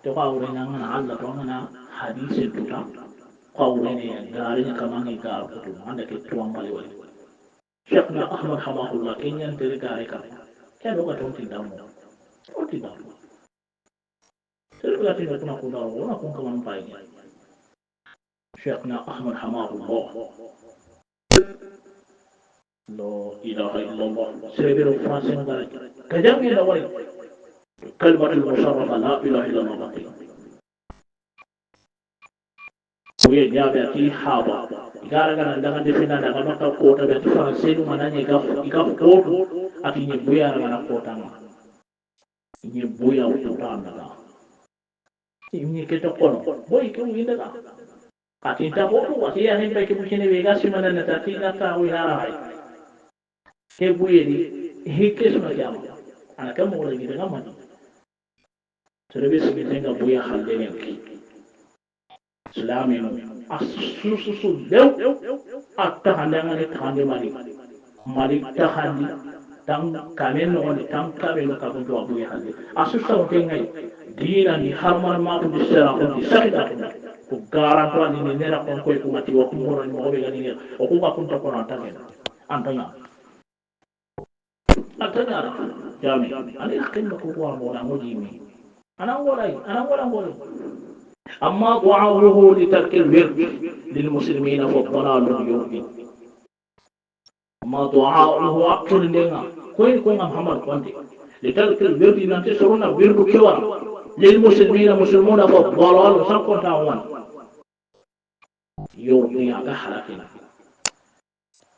تقاول أن علق هنا حديث الدكتور قولين قارين كمان قال كتب عندك التوام مالي شيخنا أحمد حماه الله كين ينتظر قارك كان وقت تدامو تدامو تلقى تنا كنا ونكون كمان باين شيخنا أحمد حماه الله لا إله إلا الله سيدنا فرانسين قال كجمع الأول كلمة المشرفة لا إله إلا الله kuye jabe ati haba igara kana ndanga defina daga maka kota be tu francais mananye ka koto ati nye buya na kota ma nye buya utanda ka nye keto kono boy ke winda ka ati ta botu ati ya hempe ke buchene vega simana na tati na ta wihara hai ke buye di hike suma jama ana kama wala gida ngamani serebe singa buya halde ne Islaminu asusu lew attahandangani tahande mali tahandi tang kamen no tang kamen ka ko do abu hande asusa ko ngai dina ni harman ma ko bisara ko sakida ko garanto ani ne nera ko ko mati ko mo ron mo be gani o ko ka kun to ko anta ne antanya jami ani akin ko ko mo na mo jimi ana ngolai أما دعاؤه لترك الورد للمسلمين فالضلال يومي أما دعاؤه أكثر لنا كوين محمد كوانتي لترك الورد ننتصرون الورد كوا للمسلمين مسلمون فالضلال سنكون تاوان يومي أكا حلقنا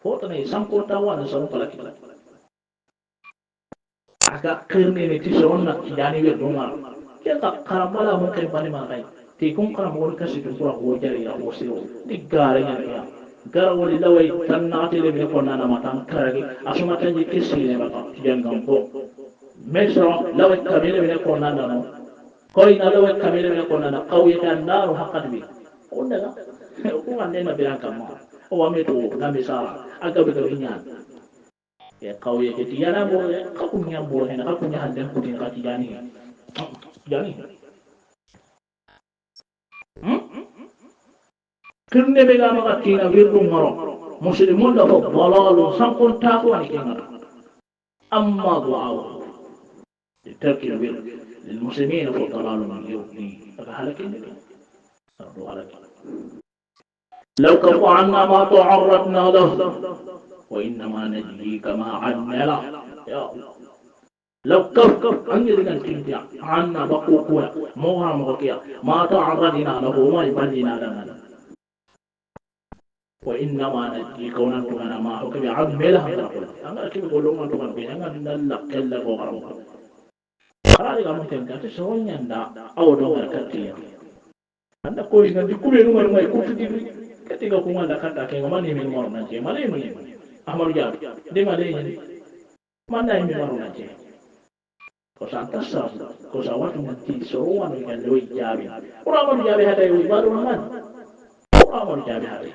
فوتني سنكون تاوان سنكون لكنا أكا قرني نتسرون تجاني وردوما كيف قربلا ممكن بني ما غير تيكون قرام ول كسي تقول هو جاري يا وسيو تجاري يا gara wali lawai tan naati le be ko nana matan karagi asuma tanji kisi ne baka tijangan ko meso lawai kamile be ko nana no koy na lawai kamile be ko nana qawiyatan naru haqqad bi unda ga ko ande na bilang kama o wa me to na misala aga be do nyan ya qawiye ke tiyana mo ka kunya mo hena ka kunya handen ko tin ka tijani jani kirne be ga maka tina wirdu ngoro muslimun da dalalu sankon ta ko ni kenga amma du'a tarki alwird lilmuslimin fa dalalu min yawmi aka halakin sardu alaki لو كفوا عنا ما تعرضنا له وإنما نجري كما عنا له يا الله لو كف أنجي لنا الكنتيا عنا بقوكونا موها مغكيا ما تعرضنا له وما يبنينا لنا وإنما نجري كونا تغنى ما هو كبير عم لها أنا أكيد بقولون ما تغنى بينا نلق كلا غرام خلالي قاموا تنكا تسوين يندا أو دوغا كتيا أنا كوي نجي كوي نمر يكون في ketika kuma da kata ke ngomani mi moro na je male mi ahmar ja de male ni mana mi moro na je ko santa sa ko sawatu nanti so wan mi kan loi jabi ora mo jabi hada wi baru man ora mo jabi hada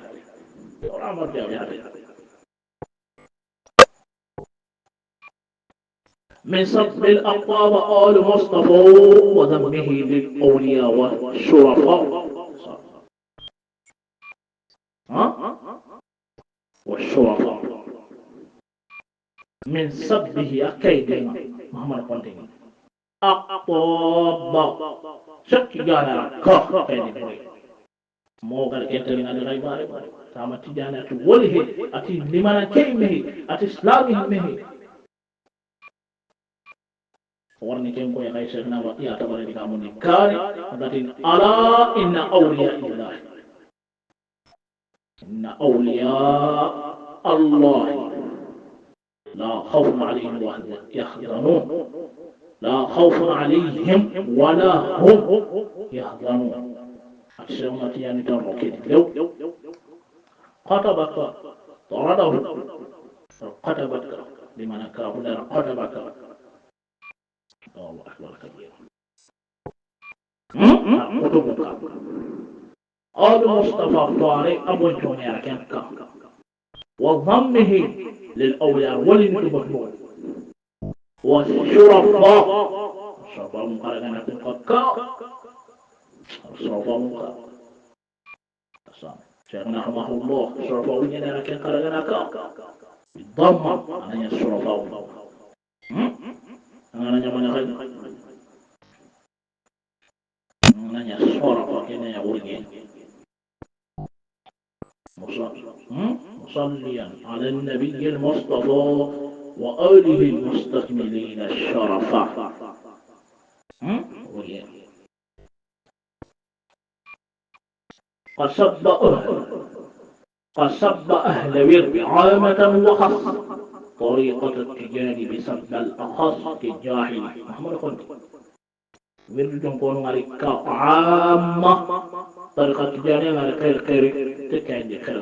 من سب الأقوى وآل مصطفى وذمه للأولياء والشرفاء والشرفاء من سبه أكيدنا محمد قندين أقطاب شك جانا كخ كيدنا موغل إنترنا لغيبار تامت جانا وله أتي لمن كيمه أتي إسلامه مه ورني كم كوي غيشنا ويا تبارك كاموني كاري ولكن ألا إن أولياء الله إن أولياء الله لا خوف عليهم ولا يحزنون لا خوف عليهم ولا هم يحزنون أكسرنا تياني تركين لو قطبك طرده قطبك لمن كابل قطبك الله أكبر كبير قطبك آل مصطفى طارق أبو الجونيا كنكا وضمه للأولياء ولنتبكون والشرفاء صوفهم قرقنا في القكا صوفهم شيخنا رحمه الله صوفهم ينا لكن قرقنا بالضمة أنا يصوفهم أنا يمنى خير أنا يصوفهم ينا يقولي مصليا على النبي المصطفى وآله المستكملين الشرفا قصب أهل ورد عامة وخص طريقة التجاري بسبب الأخص كالجاهل محمد خلد ورد جنكون غريكا عامة طريقة التجاري غريكا خير تكاين دي خير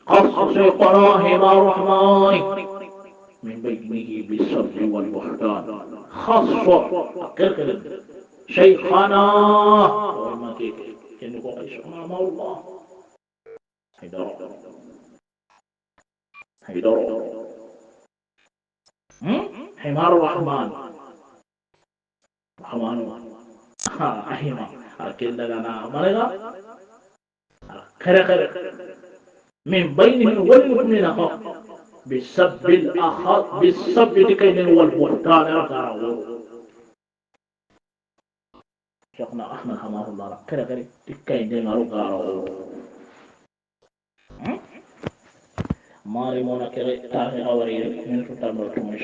خص شيخنا هما الرحمن من بينه بالصبر والبهتان خص كركل شيخنا وما كيك كنكو شيخنا مولا هيدر حمار الرحمن أحيما أكيد لنا مريضا خير من بينهم والمؤمنين بالسب الأخر بالسب لكين والبهتان رقعه شيخنا أحمد حماه الله خير لكين رقعه ماري مونا كري تاهي غوري من فتر مرتم